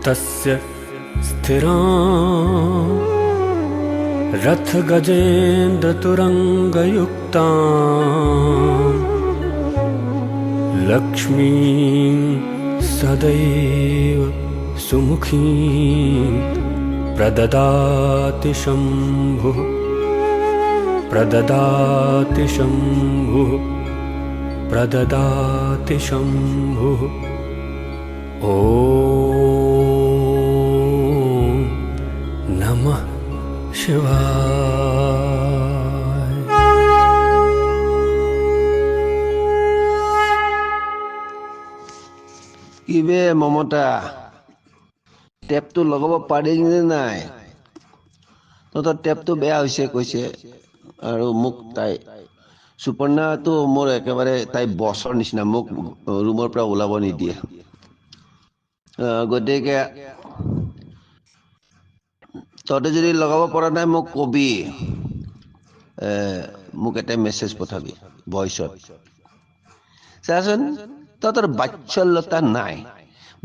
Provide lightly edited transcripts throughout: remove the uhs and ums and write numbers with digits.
तस्य स्थिरां रथगजेन्द्रतुरङ्गयुक्तां लक्ष्मीं सदैव सुमुखीं प्रददाति शम्भुः प्रददाति शम्भुः प्रददाति शम्भुः। ॐ नमः शिवाय। ইবে মমতা টেপটো লগাব পাৰিনে নাই? তহঁতৰ টেপটো বেয়া হৈছে কৈছে, আৰু মোক তাই সুপৰ্ণাটো মোৰ একেবাৰে তাই বছৰ নিচিনা, মোক ৰুমৰ পৰা ওলাব নিদিয়ে। গতিকে তহঁতে যদি লগাব পৰা নাই মোক কবি, মোক এটা মেছেজ পঠাবি ভইচত। চাচোন তহঁতৰ বাচ্ছলতা নাই।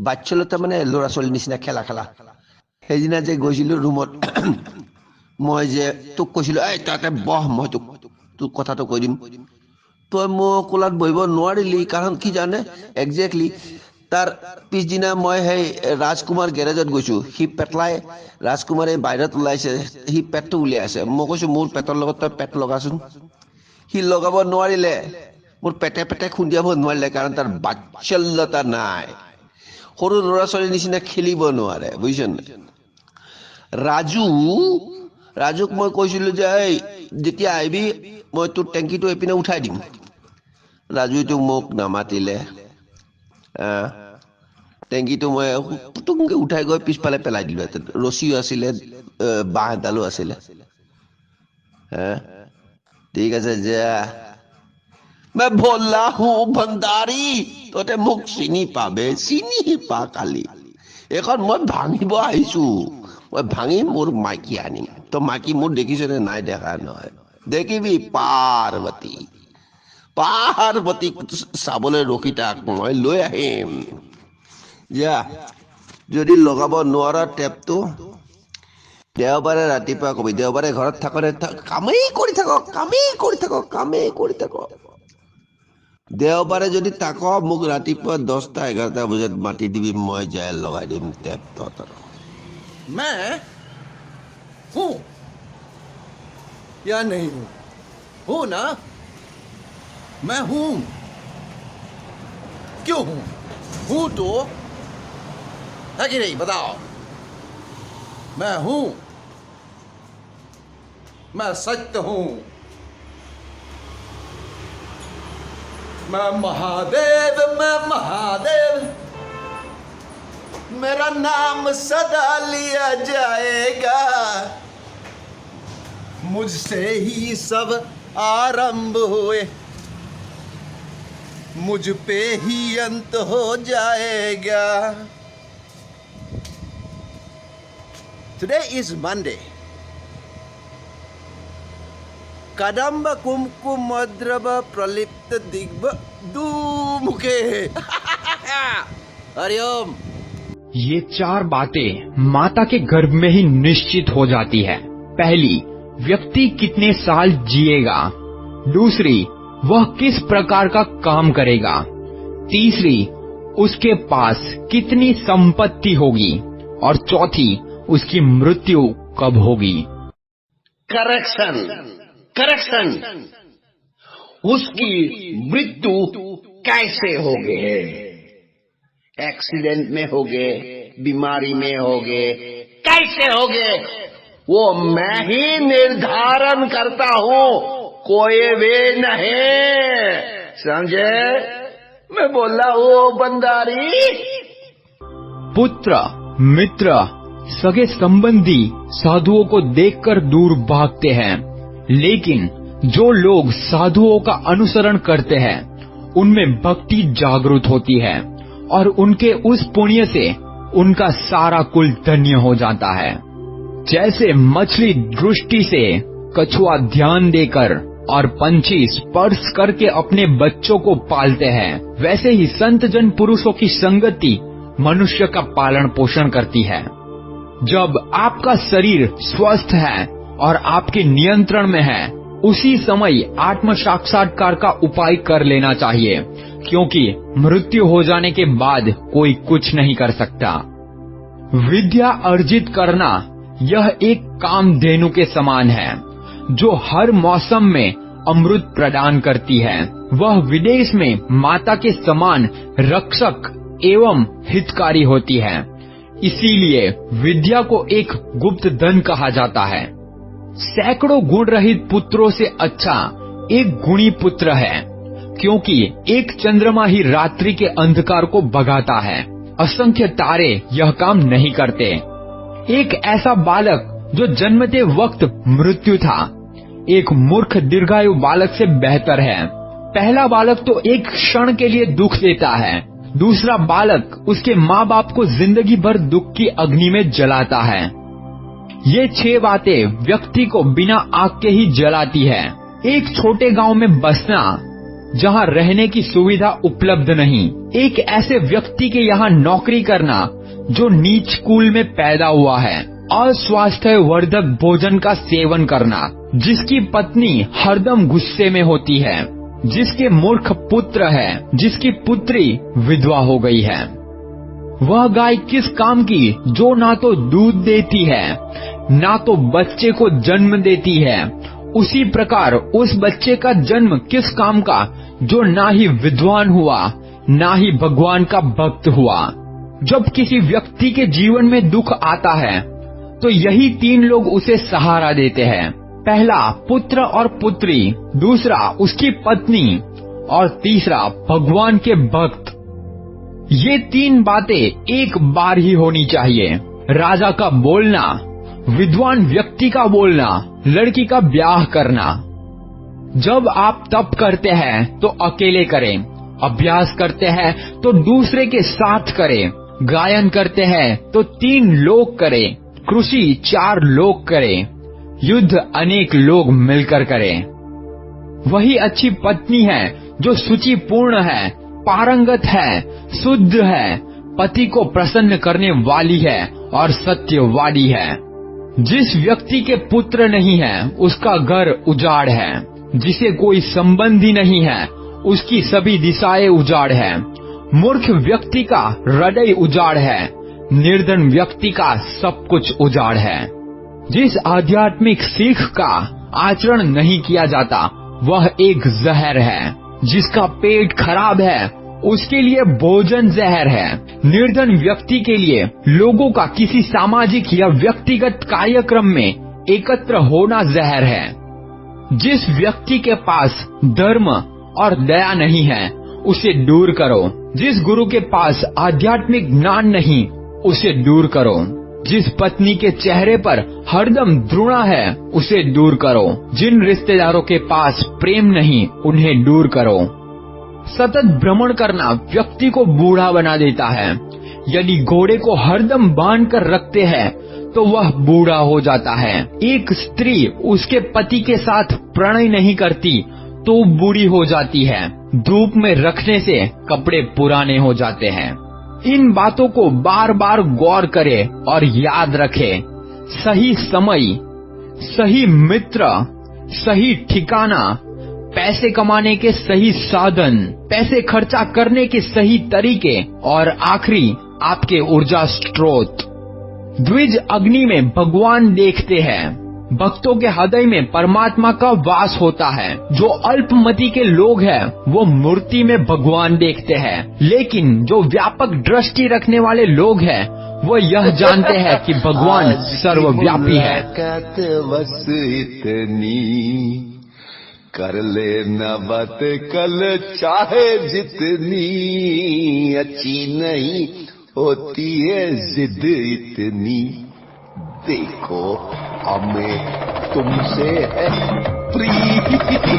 বাচ্ছলতা মানে ল'ৰা ছোৱালীৰ নিচিনা খেলা খেলা। সেইদিনা যে গৈছিলো ৰুমত, মই যে তোক কৈছিলো এই তাতে বহ, মই তোক কথাটো কৈ দিম, তই মোৰ কোলাত বহিব নোৱাৰিলি। কাৰণ কি জানে, একজেক্টলি তাৰ পিছদিনা মই সেই ৰাজকুমাৰ গেৰেজত গৈছো। সি পেটলাই ৰাজকুমাৰে বাহিৰত ওলাইছে, সি পেটটো উলিয়াই আছে। মই কৈছো মোৰ পেটৰ লগত তই পেট লগাচোন। সি লগাব নোৱাৰিলে, মোৰ পেটে পেটে খুন্দিয়াব নোৱাৰিলে, কাৰণ তাৰ বাচ্ছলতা নাই। সৰু ল'ৰা ছোৱালীৰ নিচিনা খেলিব নোৱাৰে, বুজিছ নাই? ৰাজুক মই কৈছিলো যে এই যেতিয়া আহিবি মই তোৰ টেংকিটো এইপিনে উঠাই দিম। ৰাজুটো মোক নামাতিলে। টেংকিটো মই পুতুংকে উঠাই গৈ পিছফালে পেলাই দিলো। ৰছীও আছিলে, বাঁহ এডালো আছিলে। ঠিক আছে যা, मैं भोला हूँ भंडारी, तोते मुख चिनी पाबे, चिनी पा काली। এখন মই ভাঙিব আহিছো, মই ভাঙি মোৰ মাইকী আনিম। তো মাইকী মোৰ দেখিছনে নাই? দেখা নহয়। দেখিবি পাৰ্বতী, পাৰ্বতীক চাবলৈ ৰখি থাক, মই লৈ আহিম। যা, যদি লগাব নোৱাৰা টেপটো দেওবাৰে ৰাতিপুৱা কবি। দেওবাৰে ঘৰত থাকোতে কামেই কৰি থাক। দেওবাৰে যদি তাক মোক ৰাতিপুৱা 10টা-11টা বজাত মাতি দিবি, মই যাই লগাই দিম টেপ তহঁতৰ। मैं हूं या नहीं हूं ना? मैं हूं। क्यों हूं तो है कि नहीं? बताओ। मैं हूं, मैं सत्य हूं, मैं महादेव, मेरा नाम सदा लिया जाएगा, मुझसे ही सब आरंभ हुए, मुझ पे ही अंत हो जाएगा। Today is Monday. कदम्ब कुमकुम मद्रब प्रलिप्त दिग्भ दुमुखे। हरिओम। ये 4 बातें माता के गर्भ में ही निश्चित हो जाती है। पहली, व्यक्ति कितने साल जिएगा। दूसरी, वह किस प्रकार का काम करेगा। तीसरी, उसके पास कितनी संपत्ति होगी। और चौथी, उसकी मृत्यु कब होगी। करेक्शन, उसकी मृत्यु कैसे होगी? एक्सीडेंट में होगे, बीमारी में होगे, कैसे होगे? वो मैं ही निर्धारण करता हूँ, कोई वे नहीं। समझे? मैं बोला वो बंदारी। पुत्र, मित्र, सगे संबंधी साधुओं को देखकर दूर भागते हैं, लेकिन जो लोग साधुओं का अनुसरण करते हैं उनमें भक्ति जागृत होती है और उनके उस पुण्य से उनका सारा कुल धन्य हो जाता है। जैसे मछली दृष्टि से, कछुआ ध्यान देकर और पंछी स्पर्श करके अपने बच्चों को पालते हैं, वैसे ही संत जन पुरुषों की संगति मनुष्य का पालन पोषण करती है। जब आपका शरीर स्वस्थ है और आपके नियंत्रण में है, उसी समय आत्म साक्षात्कार का उपाय कर लेना चाहिए, क्योंकि मृत्यु हो जाने के बाद कोई कुछ नहीं कर सकता। विद्या अर्जित करना यह एक कामधेनु के समान है, जो हर मौसम में अमृत प्रदान करती है। वह विदेश में माता के समान रक्षक एवं हितकारी होती है। इसीलिए विद्या को एक गुप्त धन कहा जाता है। सैकड़ों गुण रहित पुत्रों से अच्छा एक गुणी पुत्र है, क्योंकि एक चंद्रमा ही रात्रि के अंधकार को भगाता है। असंख्य तारे यह काम नहीं करते। एक ऐसा बालक जो जन्मते वक्त मृत्यु था, एक मूर्ख दीर्घायु बालक से बेहतर है। पहला बालक तो एक क्षण के लिए दुख देता है, दूसरा बालक उसके माँ बाप को जिंदगी भर दुख की अग्नि में जलाता है। ये 6 बातें व्यक्ति को बिना आग के ही जलाती है। एक छोटे गांव में बसना, जहां रहने की सुविधा उपलब्ध नहीं, एक ऐसे व्यक्ति के यहाँ नौकरी करना जो नीच कुल में पैदा हुआ है, अस्वास्थ्य वर्धक भोजन का सेवन करना, जिसकी पत्नी हरदम गुस्से में होती है, जिसके मूर्ख पुत्र है, जिसकी पुत्री विधवा हो गई है। वह गाय किस काम की जो ना तो दूध देती है, ना तो बच्चे को जन्म देती है, उसी प्रकार उस बच्चे का जन्म किस काम का जो ना ही विद्वान हुआ, ना ही भगवान का भक्त हुआ। जब किसी व्यक्ति के जीवन में दुख आता है, तो यही 3 लोग उसे सहारा देते हैं। पहला पुत्र और पुत्री, दूसरा उसकी पत्नी और तीसरा भगवान के भक्त। ये 3 बातें एक बार ही होनी चाहिए। राजा का बोलना, विद्वान व्यक्ति का बोलना, लड़की का ब्याह करना। जब आप तप करते हैं तो अकेले करें, अभ्यास करते हैं तो दूसरे के साथ करें, गायन करते हैं तो 3 लोग करें, कृषि 4 लोग करें, युद्ध अनेक लोग मिलकर करें। वही अच्छी पत्नी है जो शुचिपूर्ण है, पारंगत है, शुद्ध है, पति को प्रसन्न करने वाली है और सत्यवादी है। जिस व्यक्ति के पुत्र नहीं है, उसका घर उजाड़ है। जिसे कोई संबंधी नहीं है, उसकी सभी दिशाएं उजाड़ है। मूर्ख व्यक्ति का हृदय उजाड़ है, निर्धन व्यक्ति का सब कुछ उजाड़ है। जिस आध्यात्मिक सीख का आचरण नहीं किया जाता, वह एक जहर है। जिसका पेट खराब है, उसके लिए भोजन जहर है। निर्धन व्यक्ति के लिए लोगों का किसी सामाजिक या व्यक्तिगत कार्यक्रम में एकत्र होना जहर है। जिस व्यक्ति के पास धर्म और दया नहीं है, उसे दूर करो। जिस गुरु के पास आध्यात्मिक ज्ञान नहीं, उसे दूर करो। जिस पत्नी के चेहरे पर हरदम द्रुणा है, उसे दूर करो। जिन रिश्तेदारों के पास प्रेम नहीं, उन्हें दूर करो। सतत भ्रमण करना व्यक्ति को बूढ़ा बना देता है। यदि घोड़े को हरदम बांध कर रखते हैं, तो वह बूढ़ा हो जाता है। एक स्त्री उसके पति के साथ प्रणय नहीं करती, तो बूढ़ी हो जाती है। धूप में रखने से कपड़े पुराने हो जाते हैं। इन बातों को बार बार गौर करे और याद रखे। सही समय, सही मित्र, सही ठिकाना, पैसे कमाने के सही साधन, पैसे खर्चा करने के सही तरीके और आखिरी आपके ऊर्जा स्रोत। द्विज अग्नि में भगवान देखते हैं। भक्तों के हृदय में परमात्मा का वास होता है। जो अल्पमति के लोग हैं, वो मूर्ति में भगवान देखते हैं, लेकिन जो व्यापक दृष्टि रखने वाले लोग हैं, वो यह जानते हैं कि भगवान सर्वव्यापी है। बस इतनी कर ले न बात कल चाहे जितनी, अच्छी नहीं होती है जिद इतनी। देखो हमें तुमसे है प्रीत इतनी।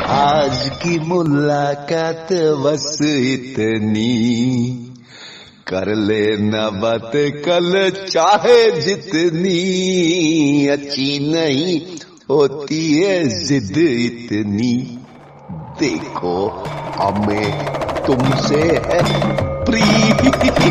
आज की मुलाकात मुलाकात बस इतनी कर लेना बात कल चाहे जितनी अच्छी नहीं होती है जिद इतनी देखो हमें तुमसे है प्रीत कितनी